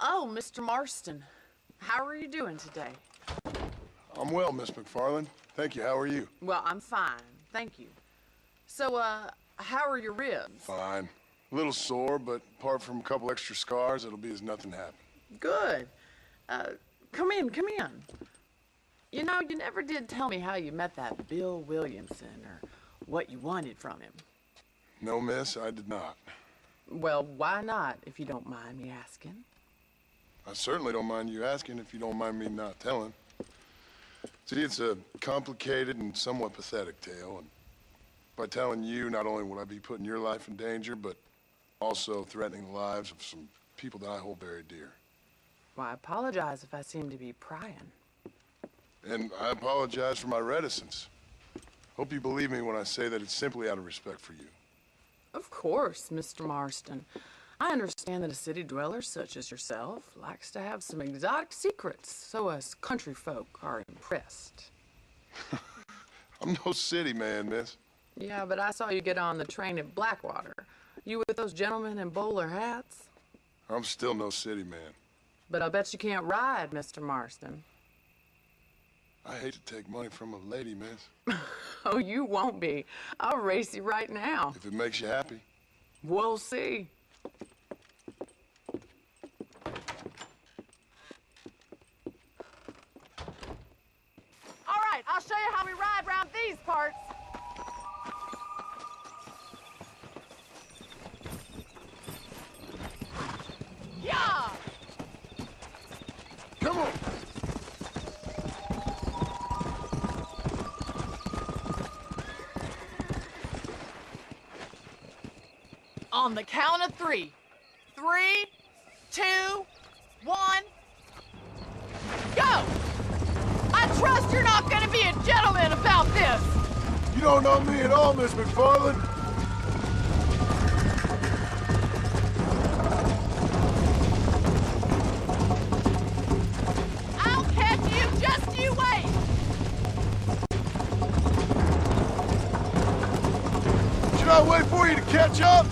Oh, Mr. Marston. How are you doing today? I'm well, Miss McFarland. Thank you. How are you? Well, I'm fine. Thank you. So, how are your ribs? Fine. A little sore, but apart from a couple extra scars, it'll be as nothing happened. Good. Come in, come in. You know, you never did tell me how you met that Bill Williamson or what you wanted from him. No, miss, I did not. Well, why not, if you don't mind me asking? I certainly don't mind you asking if you don't mind me not telling. See, it's a complicated and somewhat pathetic tale, and by telling you, not only will I be putting your life in danger, but also threatening the lives of some people that I hold very dear. Well, I apologize if I seem to be prying. And I apologize for my reticence. Hope you believe me when I say that it's simply out of respect for you. Of course, Mr. Marston. I understand that a city dweller such as yourself likes to have some exotic secrets, so us country folk are impressed. I'm no city man, miss. Yeah, but I saw you get on the train at Blackwater. You with those gentlemen in bowler hats? I'm still no city man. But I bet you can't ride, Mr. Marston. I hate to take money from a lady, miss. Oh, you won't be. I'll race you right now. If it makes you happy. We'll see. All right, I'll show you how we ride around these parts. Yeah! Come on! On the count of 3. 3, 2, 1, go! I trust you're not gonna be a gentleman about this! You don't know me at all, Miss McFarland. I'll catch you, just you wait! Should I wait for you to catch up?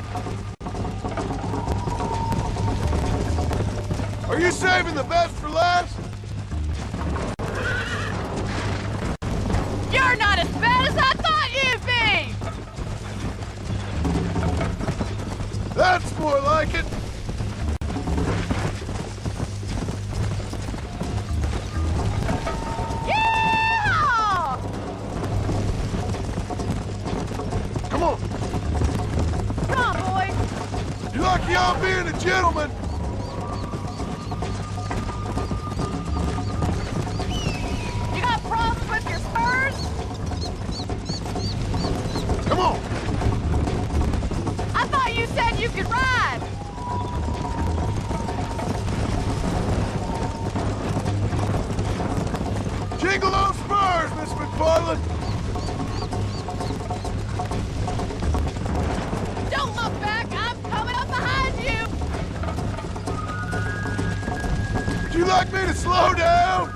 Are you saving the best for last? You're not as bad as I thought you'd be! That's more like it. Yeah! Come on. Come on, boys! You're lucky I'm being a gentleman. You got problems with your spurs? Come on. I thought you said you could ride! Jingle those spurs, Miss McFarland. Don't look back! I'm coming up behind you! Would you like me to slow down?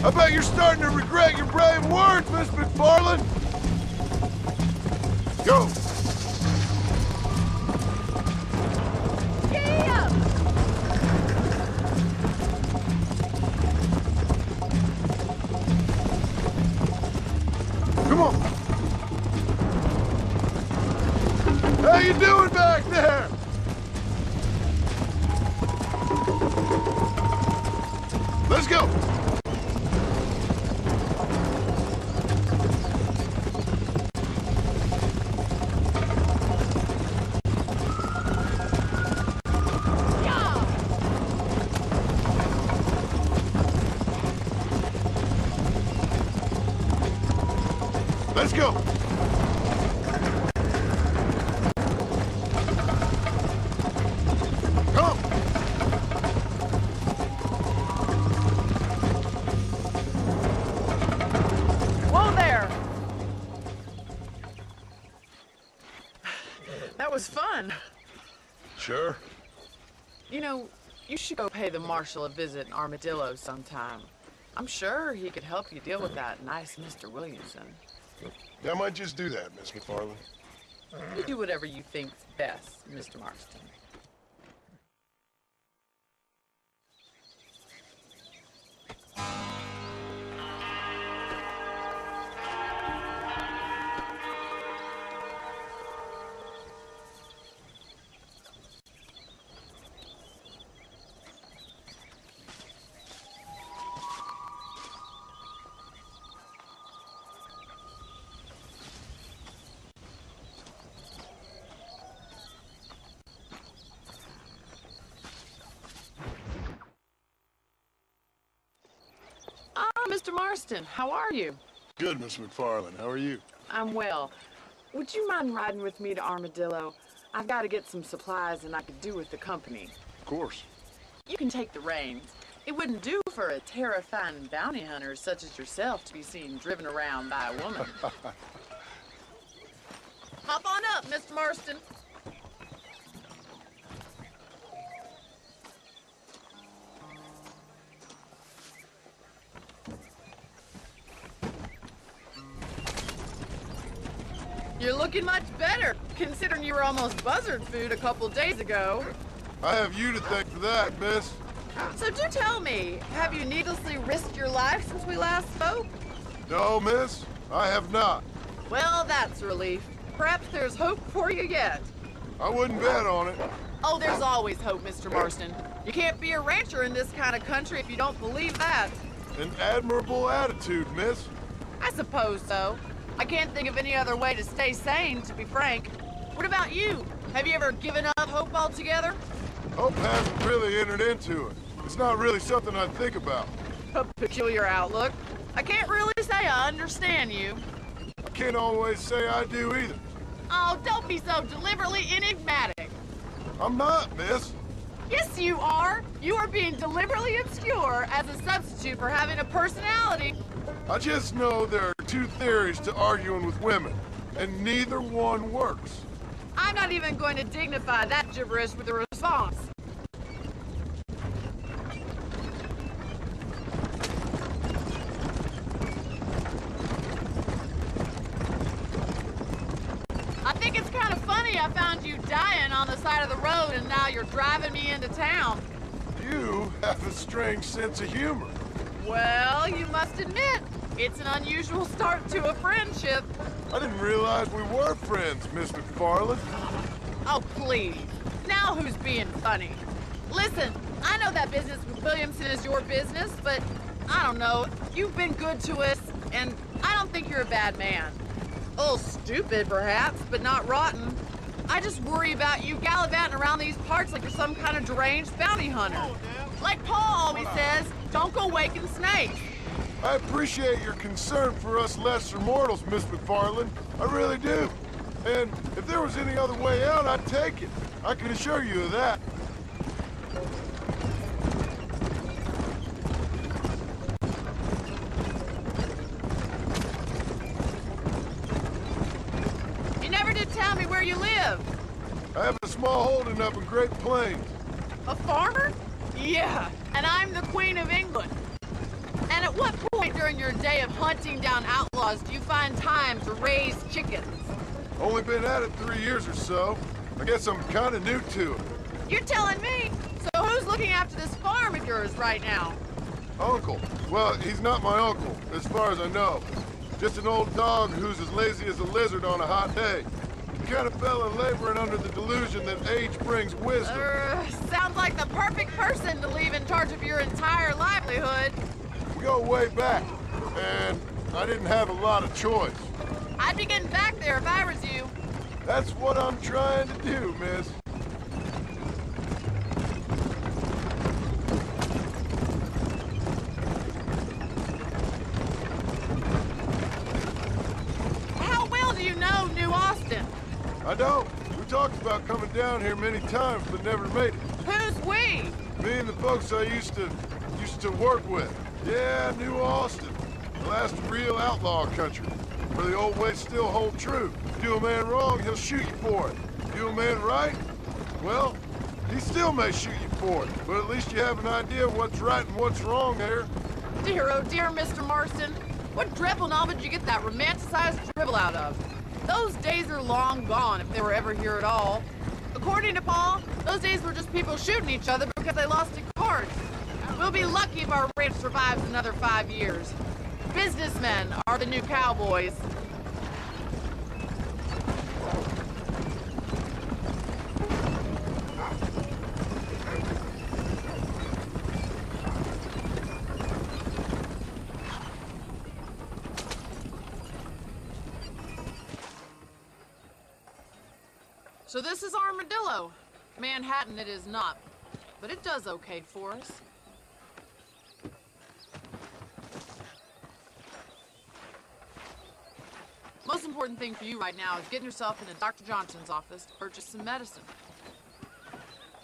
I bet you're starting to regret your brave words, Miss McFarland. Go. Yeah! Come on. How you doing back there? Let's go. Yeah! Let's go. Come. Whoa there! That was fun. Sure. You know, you should go pay the marshal a visit in Armadillo sometime. I'm sure he could help you deal with that nice Mr. Williamson. Yeah, I might just do that, Miss McFarland. You do whatever you think's best, Mr. Marston. Mr. Marston, how are you? Good, Miss McFarland. How are you? I'm well. Would you mind riding with me to Armadillo? I've got to get some supplies and I could do with the company. Of course. You can take the reins. It wouldn't do for a terrifying bounty hunter such as yourself to be seen driven around by a woman. Hop on up, Mr. Marston. You're looking much better, considering you were almost buzzard food a couple days ago. I have you to thank for that, miss. So do tell me, have you needlessly risked your life since we last spoke? No, miss, I have not. Well, that's a relief. Perhaps there's hope for you yet. I wouldn't bet on it. Oh, there's always hope, Mr. Marston. You can't be a rancher in this kind of country if you don't believe that. An admirable attitude, miss. I suppose so. I can't think of any other way to stay sane, to be frank. What about you? Have you ever given up hope altogether? Hope hasn't really entered into it. It's not really something I think about. A peculiar outlook. I can't really say I understand you. I can't always say I do either. Oh, don't be so deliberately enigmatic. I'm not, miss. Yes, you are. You are being deliberately obscure as a substitute for having a personality. I just know there are two theories to arguing with women, and neither one works. I'm not even going to dignify that gibberish with a response. I think it's kind of funny I found you dying on the side of the road and now you're driving me into town. You have a strange sense of humor. Well, you must admit, it's an unusual start to a friendship. I didn't realize we were friends, Miss McFarland. Oh, please. Now who's being funny? Listen, I know that business with Williamson is your business, but I don't know. You've been good to us, and I don't think you're a bad man. A little stupid, perhaps, but not rotten. I just worry about you gallivanting around these parts like you're some kind of deranged bounty hunter. Like Paul always says, don't go waking snakes. I appreciate your concern for us lesser mortals, Miss McFarland. I really do. And if there was any other way out, I'd take it. I can assure you of that. You never did tell me where you live. I have a small holding up in Great Plains. A farmer? Yeah, and I'm the Queen of England. And at what point during your day of hunting down outlaws do you find time to raise chickens? Only been at it 3 years or so. I guess I'm kind of new to it. You're telling me? So who's looking after this farm of yours right now? Uncle. Well, he's not my uncle, as far as I know. Just an old dog who's as lazy as a lizard on a hot day. The kind of fella laboring under the delusion that age brings wisdom. Sounds like the perfect person to leave in charge of your entire livelihood. We go way back, and I didn't have a lot of choice. I'd be getting back there if I was you. That's what I'm trying to do, miss. How well do you know New Austin? I don't. We talked about coming down here many times, but never made it. Who's we? Me and the folks I used to work with. Yeah, New Austin. The last real outlaw country, where the old ways still hold true. Do a man wrong, he'll shoot you for it. Do a man right, well, he still may shoot you for it. But at least you have an idea of what's right and what's wrong there. Dear, oh dear, Mr. Marston. What dreadful novel did you get that romanticized dribble out of? Those days are long gone, if they were ever here at all. According to Paul, those days were just people shooting each other because they lost at cards. We'll be lucky if our ranch survives another 5 years. Businessmen are the new cowboys. So this is Armadillo. Manhattan it is not, but it does okay for us. Most important thing for you right now is getting yourself into Dr. Johnson's office to purchase some medicine.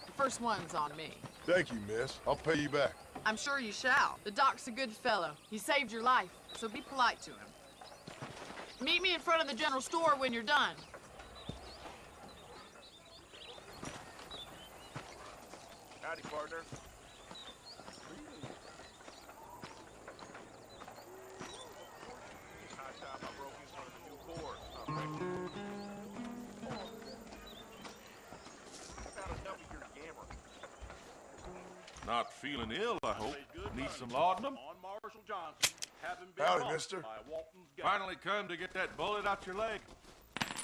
The first one's on me. Thank you, miss. I'll pay you back. I'm sure you shall. The doc's a good fellow. He saved your life, so be polite to him. Meet me in front of the general store when you're done. Howdy, partner. High time I broke in front of the new board. About enough of your yammering. Not feeling ill, I hope. Need some laudanum? On Marshall Johnson. Haven't been Howdy, bumped mister. by Walton's gun. Finally come to get that bullet out your leg.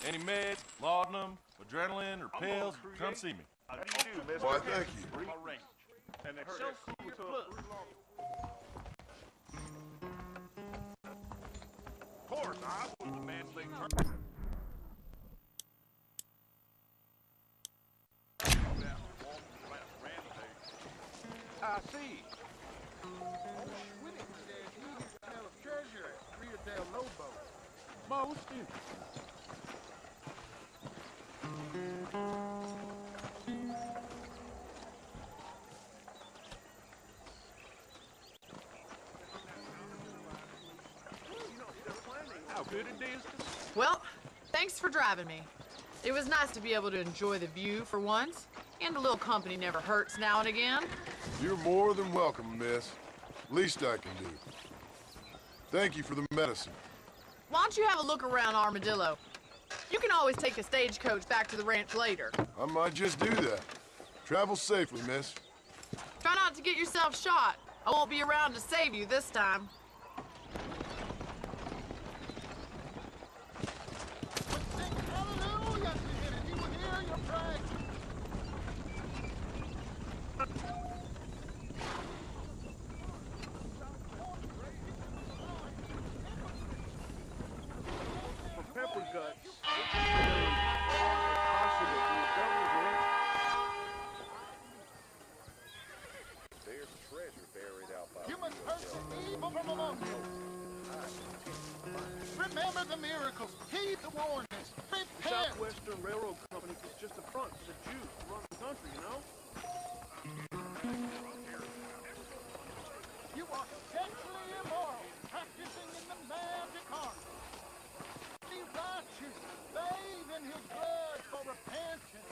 Any meds, laudanum, adrenaline, or pills, come see me. How do you do, mister? Why, thank you. Arranged. And they heard so cool to Of course, I was the man they turned. I see. Whittington says he used to have a treasure at Rio del Lobo. Most interesting. How good it is to... Well, thanks for driving me. It was nice to be able to enjoy the view for once, and a little company never hurts now and again. You're more than welcome, miss. Least I can do. Thank you for the medicine. Why don't you have a look around Armadillo? You can always take a stagecoach back to the ranch later. I might just do that. Travel safely, miss. Try not to get yourself shot. I won't be around to save you this time. Pepper guts. There's treasure buried out by You must purge the evil from among you. Remember the miracles. Heed the warnings. The Repent. Southwestern Railroad Company is just a front for the Jews to run the country, you know? You are sexually immoral, practicing in the magic art. Be righteous. Bathe in his blood for repentance.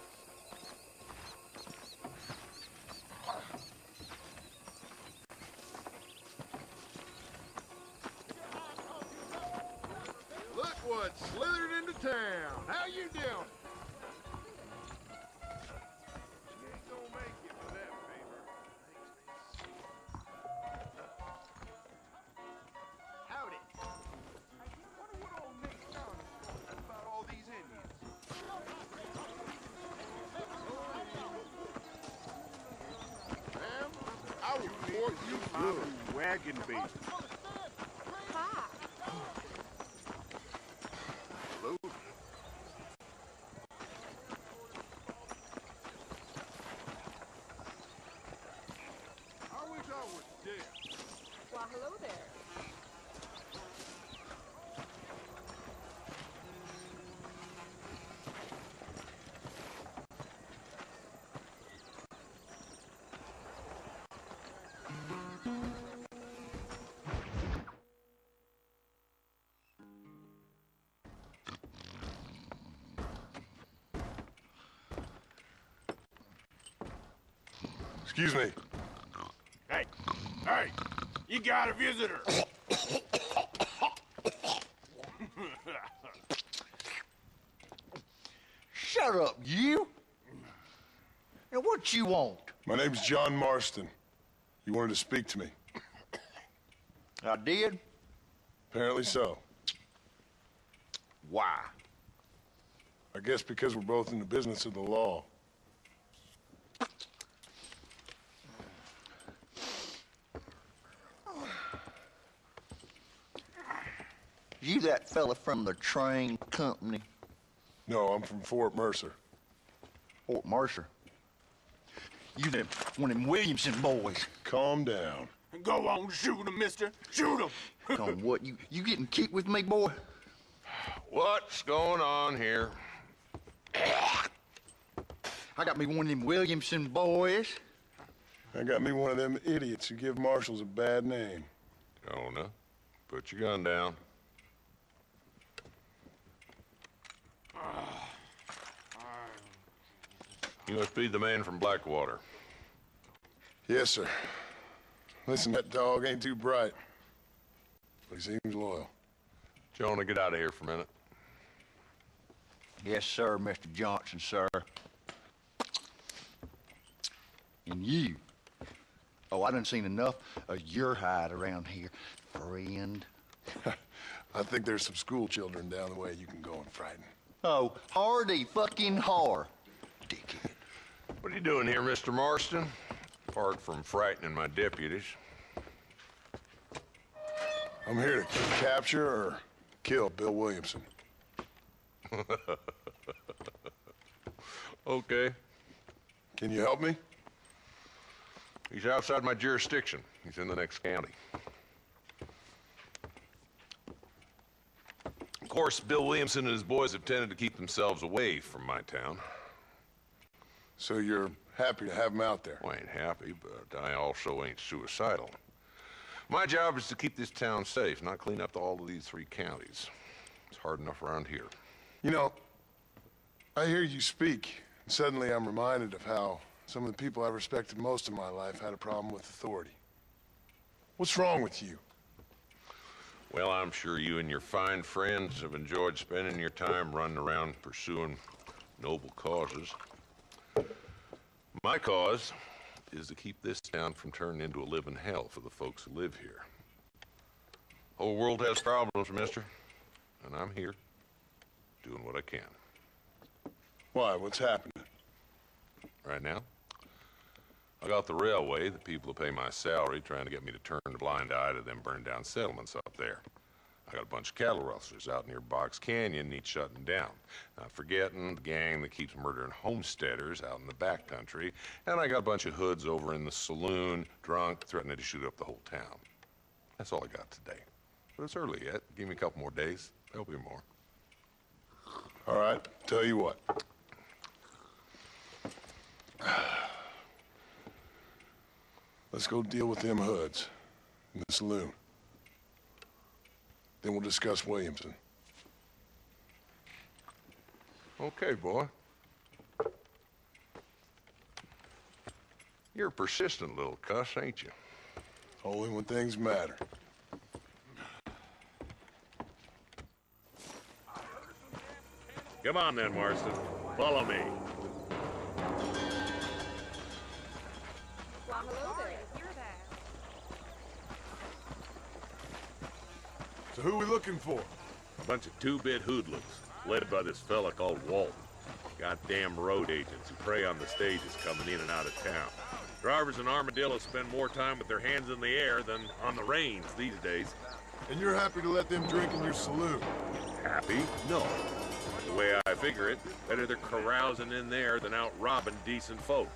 Look what slithered into town. How you doing? She ain't gonna make it for that favor. Howdy. Wonder what old Nick John is about all these Indians. Ma'am, I will report you good. Wagon beast. Hello. I wish I was dead. Well, hello there. Excuse me. Hey, hey, you got a visitor. Shut up, you! Now, what you want? My name's John Marston. You wanted to speak to me. I did? Apparently so. Why? I guess because we're both in the business of the law. You that fella from the train company? No, I'm from Fort Mercer. Fort Mercer? You them one of them Williamson boys. Calm down. Go on, shoot him, mister. Shoot him. Come on, what, you getting kicked with me, boy? What's going on here? I got me one of them Williamson boys. I got me one of them idiots who give marshals a bad name. Jonah, put your gun down. You must be the man from Blackwater. Yes, sir. Listen, that dog ain't too bright, but he seems loyal. Jonah, get out of here for a minute. Yes, sir, Mr. Johnson, sir. And you. Oh, I done seen enough of your hide around here, friend. I think there's some school children down the way you can go and frighten. Oh, hardy fucking har. Dickhead. What are you doing here, Mr. Marston? Apart from frightening my deputies. I'm here to capture or kill Bill Williamson. Okay. Can you help me? He's outside my jurisdiction. He's in the next county. Of course, Bill Williamson and his boys have tended to keep themselves away from my town. So you're happy to have him out there? Well, I ain't happy, but I also ain't suicidal. My job is to keep this town safe, not clean up all of these 3 counties. It's hard enough around here. You know, I hear you speak, and suddenly I'm reminded of how some of the people I respected most in my life had a problem with authority. What's wrong with you? Well, I'm sure you and your fine friends have enjoyed spending your time running around pursuing noble causes. My cause is to keep this town from turning into a living hell for the folks who live here. Whole world has problems, mister, and I'm here doing what I can. Why? What's happening? Right now, I got the railway, the people who pay my salary, trying to get me to turn a blind eye to them burned down settlements up there. I got a bunch of cattle rustlers out near Box Canyon, need shutting down. Not forgetting the gang that keeps murdering homesteaders out in the backcountry. And I got a bunch of hoods over in the saloon, drunk, threatening to shoot up the whole town. That's all I got today. But it's early yet. Give me a couple more days. There'll be more. All right, tell you what. Let's go deal with them hoods in the saloon. Then we'll discuss Williamson. Okay, boy. You're a persistent little cuss, ain't you? Only when things matter. Come on then, Marston. Follow me. Well, hello there. So who are we looking for? A bunch of two-bit hoodlums, led by this fella called Walton. Goddamn road agents who prey on the stages coming in and out of town. Drivers in Armadillo spend more time with their hands in the air than on the reins these days. And you're happy to let them drink in your saloon? Happy? No. The way I figure it, better they're carousing in there than out robbing decent folk.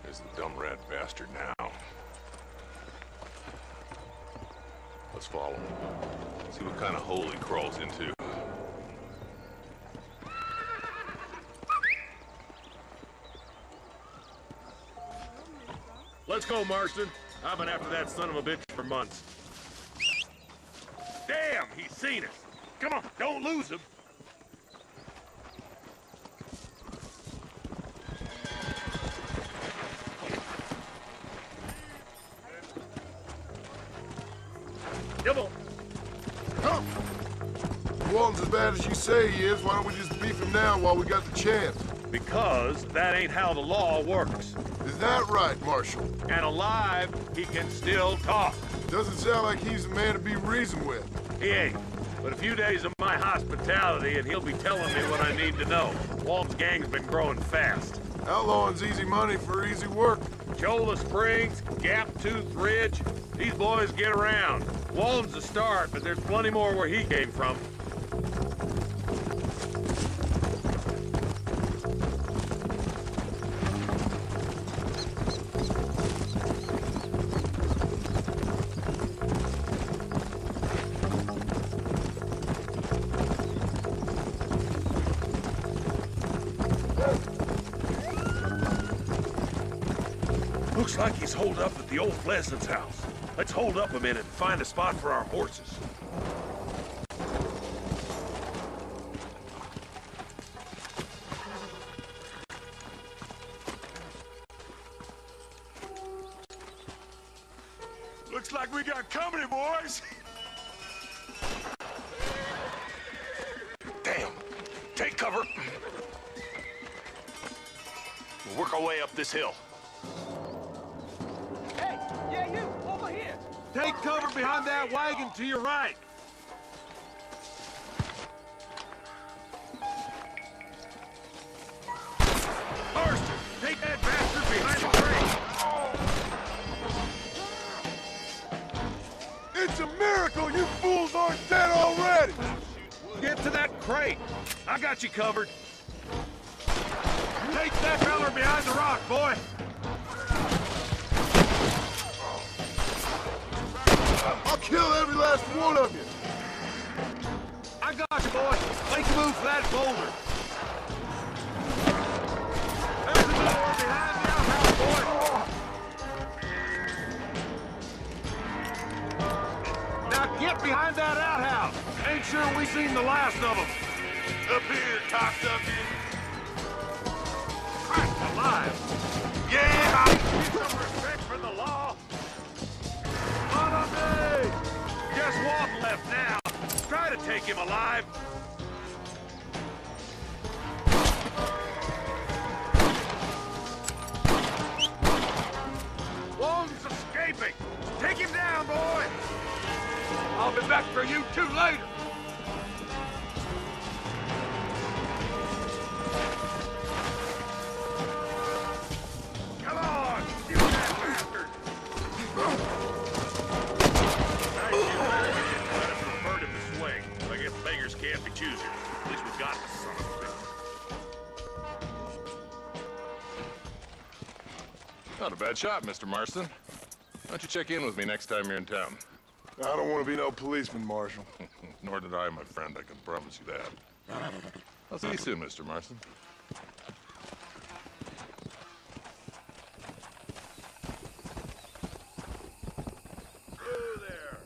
There's the dumb rat bastard now. Let's follow him. See what kind of hole he crawls into. Let's go, Marston. I've been after that son of a bitch for months. Damn, he's seen us. Come on, don't lose him. Come on. Come! If Walton's as bad as you say he is, why don't we just beef him now while we got the chance? Because that ain't how the law works. Is that right, Marshal? And alive, he can still talk. Doesn't sound like he's the man to be reasoned with. He ain't. But a few days of my hospitality and he'll be telling me what I need to know. Walton's gang's been growing fast. Outlawing's easy money for easy work. Cholla Springs, Gap Tooth Ridge, these boys get around. Walton's the start, but there's plenty more where he came from. Looks like he's holed up at the old Pleasant's house. Let's hold up a minute and find a spot for our horses. Looks like we got company, boys. Damn. Take cover. We'll work our way up this hill. Hey, yeah, you, over here. Take cover behind that wagon to your right. Marston, take that bastard behind the crate. It's a miracle you fools aren't dead already! Get to that crate. I got you covered. Take that feller behind the rock, boy. I'll kill every last one of you! I got you, boy. Make a move for that boulder. There's another one behind the outhouse, boy. Now get behind that outhouse. Ain't sure we seen the last of them. Up here, cocksucker. Christ alive. Yeah! Get some respect for the law. On me! Just Walton left now. Try to take him alive. Walton's escaping. Take him down, boy. I'll be back for you two later. Come on, you that bastard. Bird in the swing. I guess beggars can't be choosers. At least we got the son of a bitch. Not a bad shot, Mr. Marston. Why don't you check in with me next time you're in town? I don't want to be no policeman, Marshal. Nor did I, my friend. I can promise you that. I'll see you soon, Mr. Marston. Through there.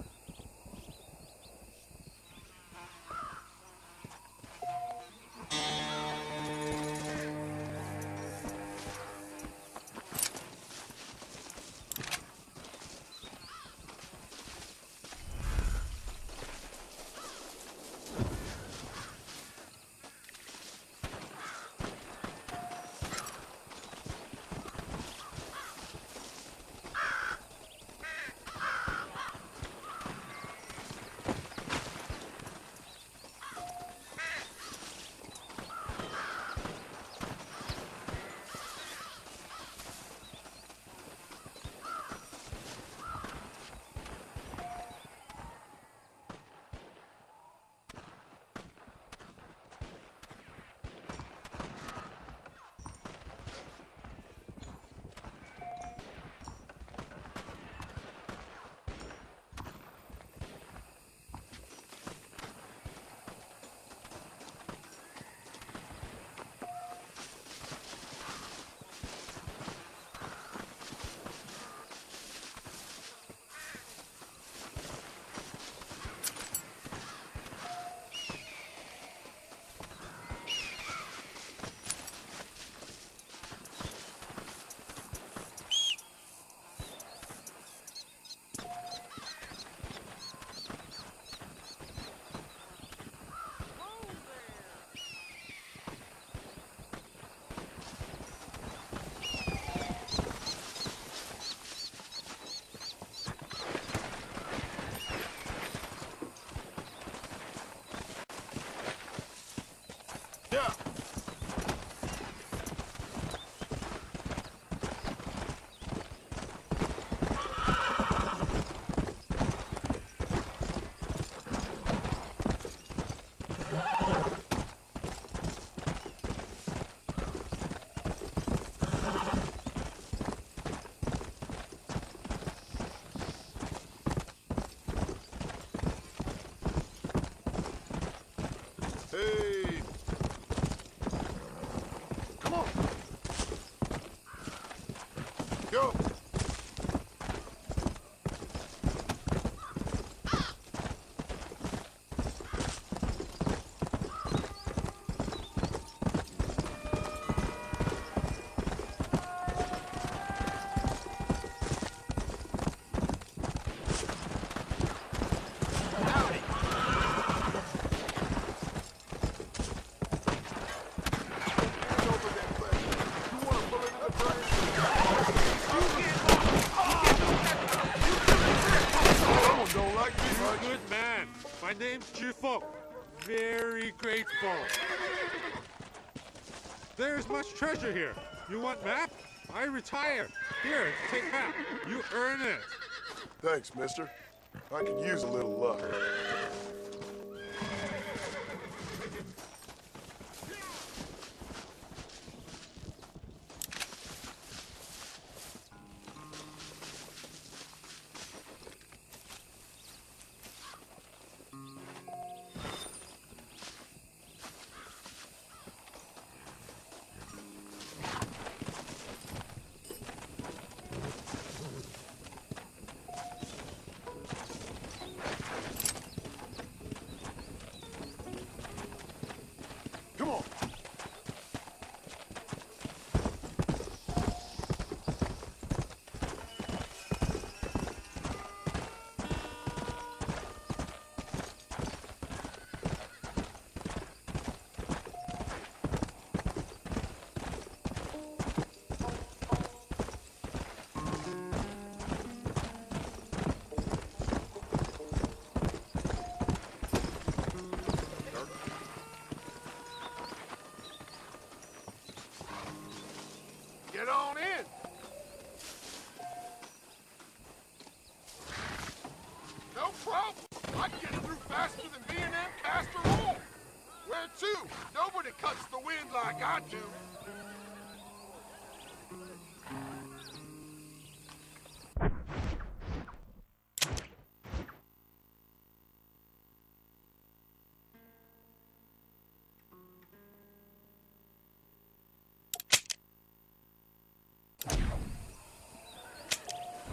Go! Good man. My name's Cheerful. Very grateful. There's much treasure here. You want map? I retired. Here, take map. You earn it. Thanks, mister. I could use a little luck. Come on. Get on in. No problem. I can get through faster than B&M Castor Hall. Where to? Nobody cuts the wind like I do.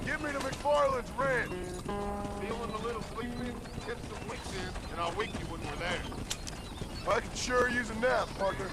Get me to McFarland's ranch. Feeling a little sleepy? Get some winks in, and I'll wake you when we're there. I could sure use a nap, partner.